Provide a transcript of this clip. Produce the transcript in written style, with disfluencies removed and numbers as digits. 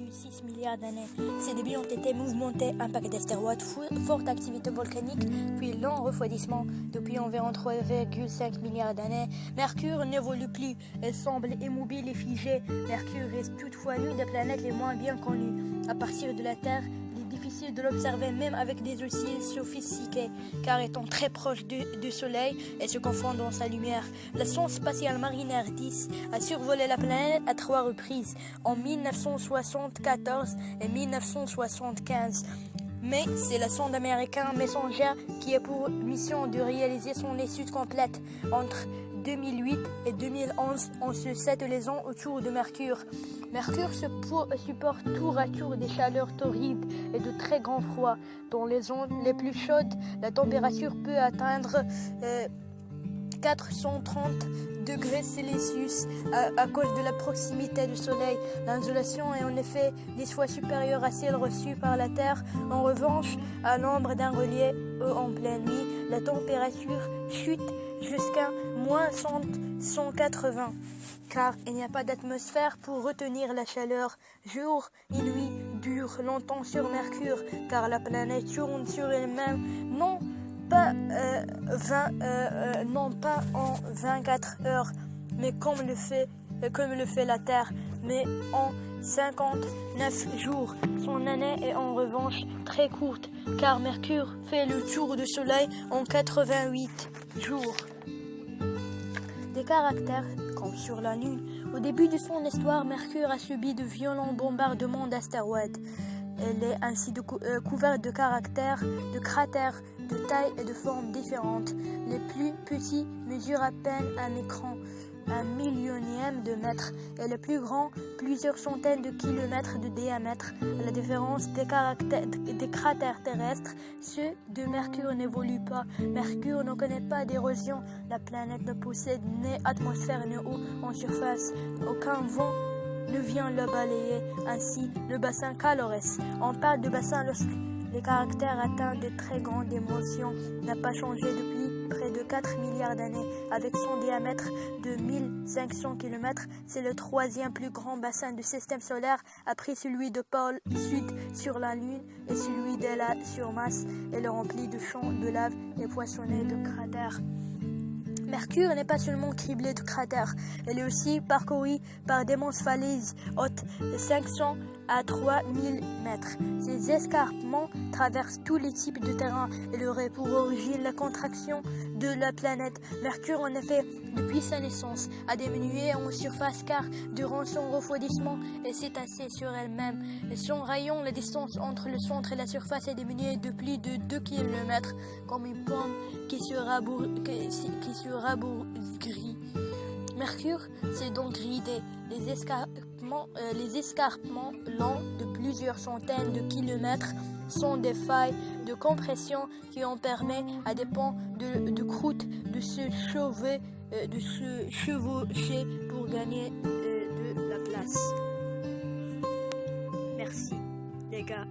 1,6 milliard d'années. Ces débits ont été mouvementés, impact d'astéroïdes, forte activité volcanique, puis lent refroidissement. Depuis environ 3,5 milliards d'années, Mercure n'évolue plus. Elle semble immobile et figée. Mercure reste toutefois l'une des planètes les moins bien connues. À partir de la Terre, il est difficile de l'observer même avec des outils sophistiqués, car étant très proche du Soleil, elle se confond dans sa lumière. La sonde spatiale Mariner 10 a survolé la planète à 3 reprises, en 1974 et 1975. Mais c'est la sonde américaine Messenger qui a pour mission de réaliser son étude complète. Entre 2008 et 2011, on se satellisant autour de Mercure. Mercure supporte tour à tour des chaleurs torrides et de très grands froids. Dans les zones les plus chaudes, la température peut atteindre 430 degrés Celsius à cause de la proximité du Soleil. L'insolation est en effet 10 fois supérieure à celle reçue par la Terre. En revanche, à l'ombre d'un relief en pleine nuit, la température chute jusqu'à moins 180, car il n'y a pas d'atmosphère pour retenir la chaleur. Jour et nuit durent longtemps sur Mercure, car la planète tourne sur elle-même, non pas en 24 heures, mais comme le fait la Terre, mais en 59 jours. Son année est en revanche très courte, car Mercure fait le tour du Soleil en 88 jours. Des caractères comme sur la Lune. Au début de son histoire, Mercure a subi de violents bombardements d'astéroïdes. Elle est ainsi couverte de cratères de taille et de forme différentes. Les plus petits mesurent à peine un micron, un millionième de mètre, et les plus grands plusieurs centaines de kilomètres de diamètre. À la différence des cratères terrestres, ceux de Mercure n'évoluent pas. Mercure ne connaît pas d'érosion. La planète ne possède ni atmosphère ni eau en surface. Aucun vent ne vient le balayer. Ainsi, le bassin Caloris. On parle de bassin lorsque les caractères atteints de très grandes dimensions n'a pas changé depuis près de 4 milliards d'années. Avec son diamètre de 1500 km, c'est le troisième plus grand bassin du système solaire après celui de pôle Sud sur la Lune et celui de la surface. Elle est remplie de champs de lave et poissonnée de cratères. Mercure n'est pas seulement criblée de cratères, elle est aussi parcourue par d'immenses falaises hautes de 500 à 3000 mètres. Ces escarpements traversent tous les types de terrain et auraient pour origine la contraction de la planète. Mercure, en effet, depuis sa naissance, a diminué en surface car, durant son refroidissement, elle s'est assise sur elle-même. Son rayon, la distance entre le centre et la surface, est diminuée de plus de 2 km, comme une pomme qui se rabougrit. Mercure s'est donc ridé. Les escarpements longs de plusieurs centaines de kilomètres sont des failles de compression qui ont permis à des pans de croûte de se chevaucher pour gagner de la place. Merci les gars.